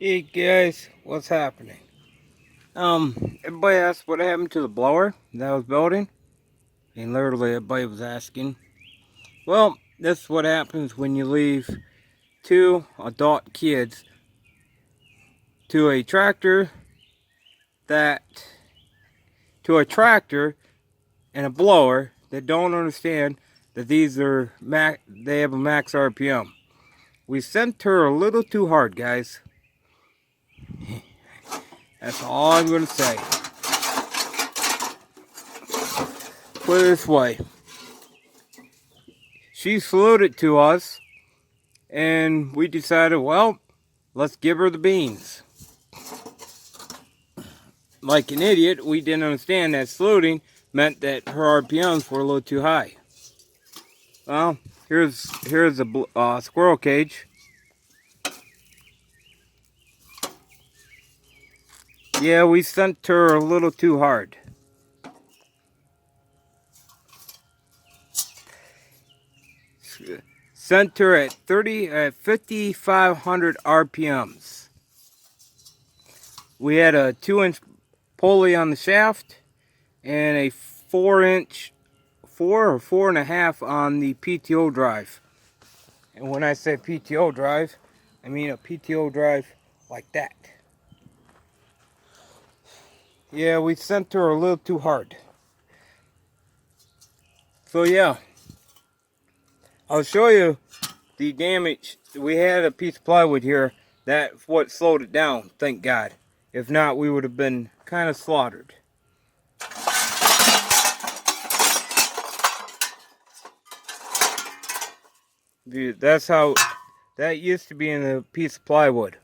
Hey guys, what's happening? Everybody asked what happened to the blower that I was building, and literally everybody was asking. Well, this is what happens when you leave two adult kids to a tractor that to a tractor and a blower that don't understand that they have a max RPM. We sent her a little too hard, guys. That's all I'm gonna say. Put it this way. She saluted to us, and we decided, well, let's give her the beans. Like an idiot, we didn't understand that saluting meant that her RPMs were a little too high. Well, here's a squirrel cage. Yeah, we sent her a little too hard. Sent her at 5,500 RPMs. We had a 2-inch pulley on the shaft and a 4-inch, 4 or 4.5 on the PTO drive. And when I say PTO drive, I mean a PTO drive like that. Yeah, we sent her a little too hard. So yeah, I'll show you the damage. We had a piece of plywood here. That's what slowed it down, thank God. If not, we would have been kind of slaughtered. Dude, that's how, that used to be in a piece of plywood.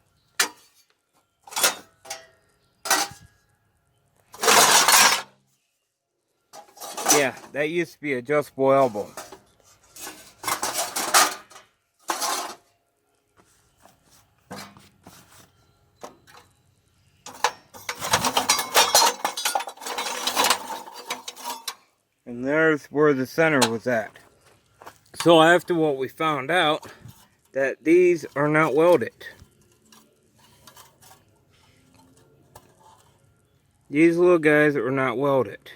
Yeah, that used to be a adjustable elbow. And there's where the center was at. So after what we found out, that these are not welded. These little guys are not welded.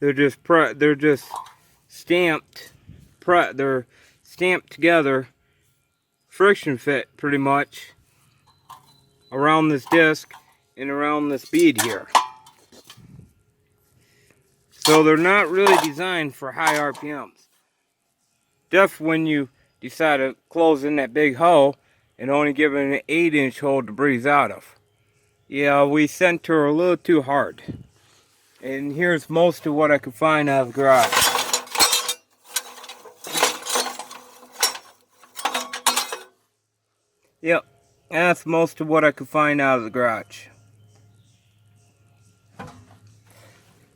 They're just stamped. They're stamped together, friction fit pretty much, around this disc and around this bead here. So they're not really designed for high RPMs. Just when you decide to close in that big hole and only give it an 8-inch hole to breathe out of. Yeah, we sent her a little too hard. And here's most of what I could find out of the garage. Yep, that's most of what I could find out of the garage.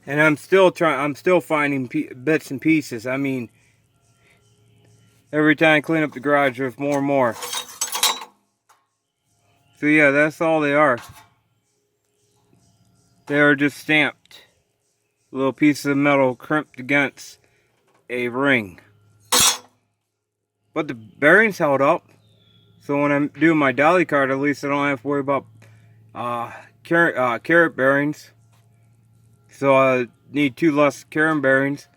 And I'm still finding bits and pieces. I mean, every time I clean up the garage, there's more and more. So yeah, that's all they are. They are just stamped. Little pieces of metal crimped against a ring. But the bearings held up. So when I'm doing my dolly cart, at least I don't have to worry about carrot bearings. So I need 2 less carrot bearings.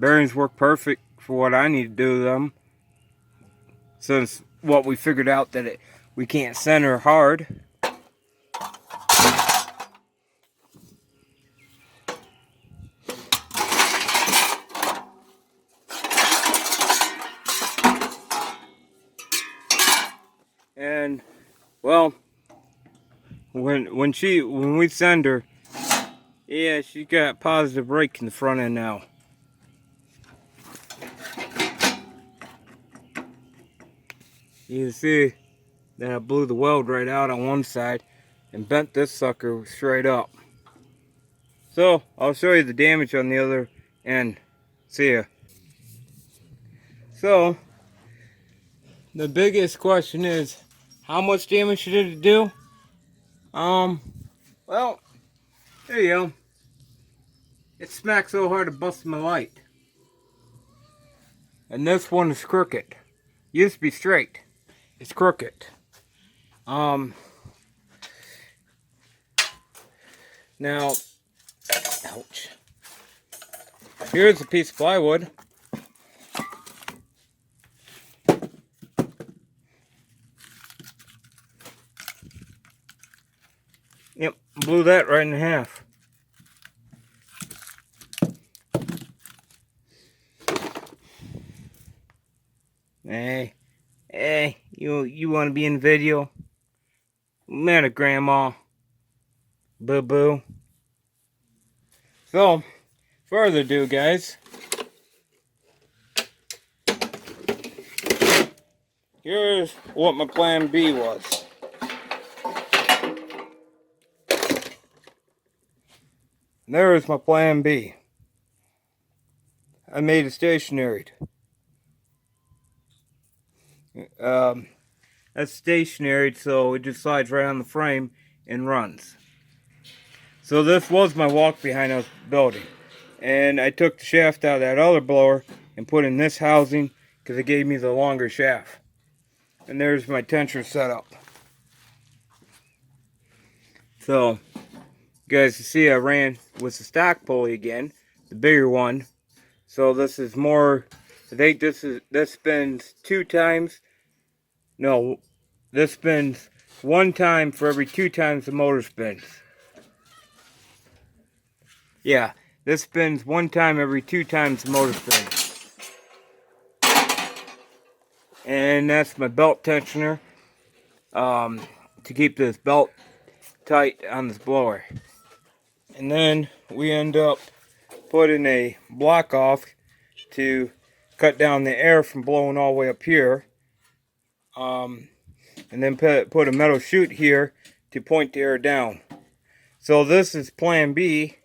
Bearings work perfect for what I need to do to them. Since what we figured out that we can't center hard. And well, when we send her, yeah, she got positive brake in the front end now. You can see that I blew the weld right out on one side and bent this sucker straight up. So I'll show you the damage on the other end. See ya. So the biggest question is, how much damage did it do? Well, there you go. It smacked so hard it busted my light. And this one is crooked. Used to be straight. It's crooked. Now, ouch. Here's a piece of plywood. Yep, blew that right in half. Hey, you want to be in the video? Met a grandma. Boo boo. So, further ado, guys. Here's what my plan B was. There's my plan B. I made it stationary. That's stationary, so it just slides right on the frame and runs. So this was my walk behind I was building. And I took the shaft out of that other blower and put in this housing because it gave me the longer shaft. And there's my tensioner setup. So, you guys can see I ran with the stock pulley again, the bigger one. So this is more, I think this spins 2 times. No, this spins 1 time for every 2 times the motor spins. Yeah, this spins 1 time every 2 times the motor spins. And that's my belt tensioner to keep this belt tight on this blower. And then we end up putting a block off to cut down the air from blowing all the way up here. And then put a metal chute here to point the air down. So this is plan B.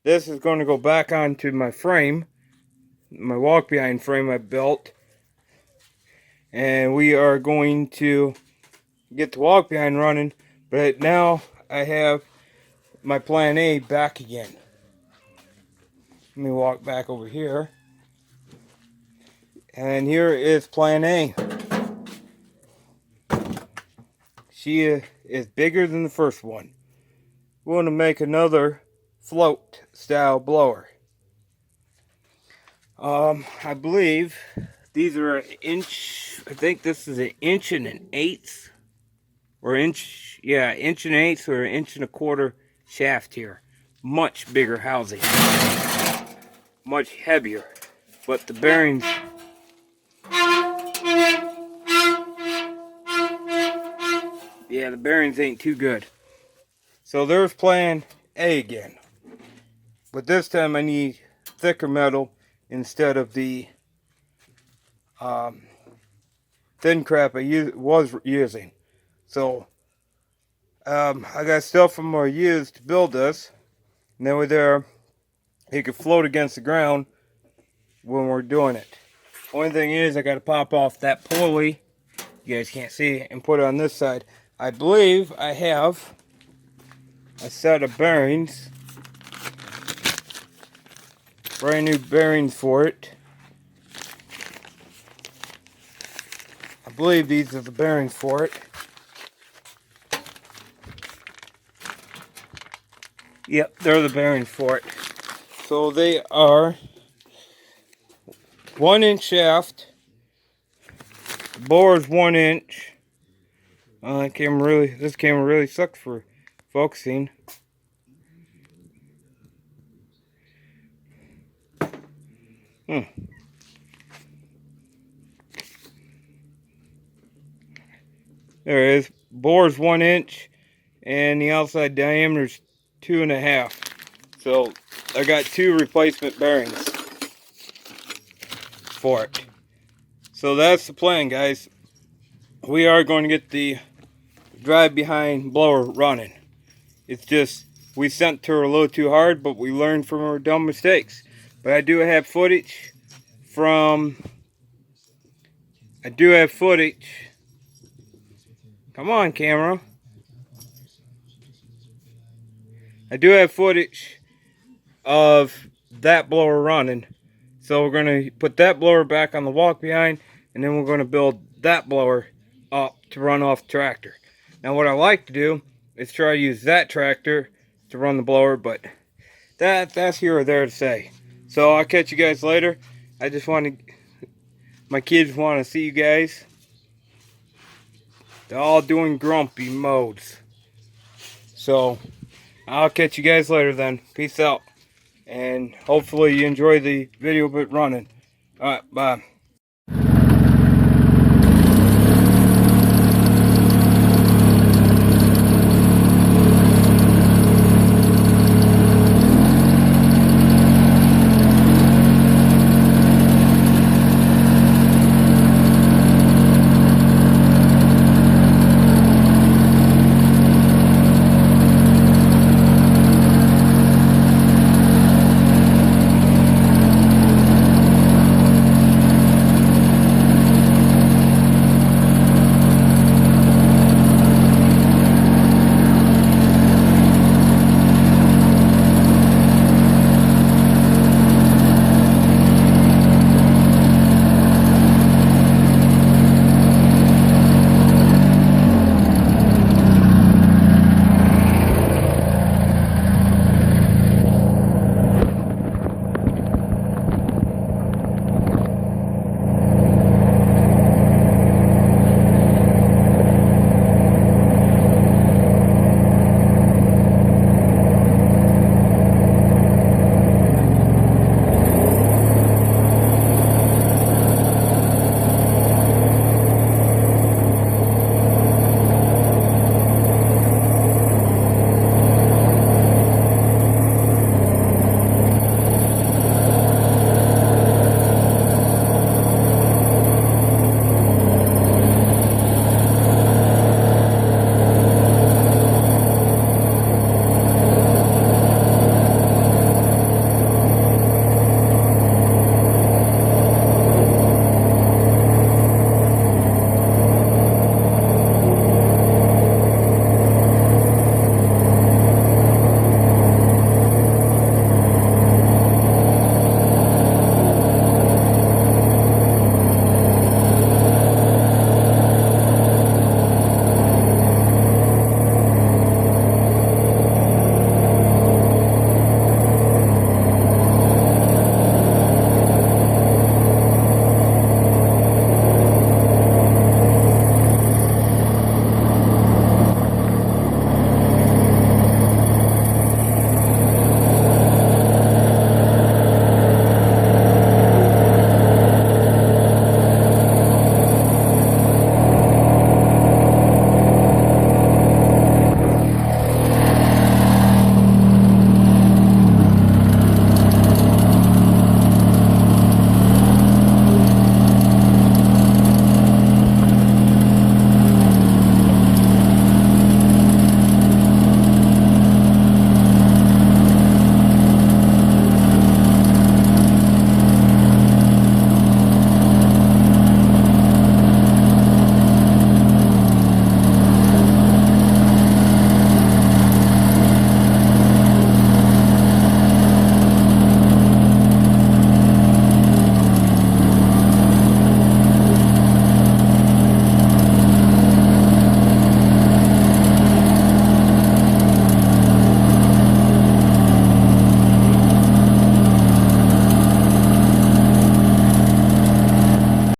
This is going to go back onto my frame, my walk behind frame I built. And we are going to get the walk behind running, but now I have my plan A back again. Let me walk back over here. And here is plan A. She is bigger than the first one. We want to make another float style blower. I believe these are an inch. I think this is an 1.125 or inch. Yeah, 1.125 or 1.25 shaft here. Much bigger housing. Much heavier. But the bearings. Yeah, the bearings ain't too good. So there's plan A again. But this time I need thicker metal instead of the thin crap I was using. So I got stuff from I used to build this. And then with there, it could float against the ground when we're doing it. Only thing is I got to pop off that pulley. You guys can't see it, and put it on this side. I believe I have a set of bearings. Brand new bearings for it. I believe these are the bearings for it. Yep, they're the bearings for it. So they are 1 inch shaft. The bore is 1 inch. This camera really sucks for focusing. There it is. Bore is 1 inch, and the outside diameter is 2.5. So I got 2 replacement bearings for it. So that's the plan, guys. We are going to get the drive behind blower running. It's just we sent to her a little too hard, but we learned from our dumb mistakes. But I do have footage from. Come on, camera. I do have footage of that blower running. So we're going to put that blower back on the walk behind, and then we're going to build that blower up to run off the tractor. Now what I like to do is try to use that tractor to run the blower, but that's here or there to say. So I'll catch you guys later. I just want to, my kids want to see you guys. They're all doing grumpy modes. So I'll catch you guys later then. Peace out. And hopefully you enjoy the video of it running. Alright, bye.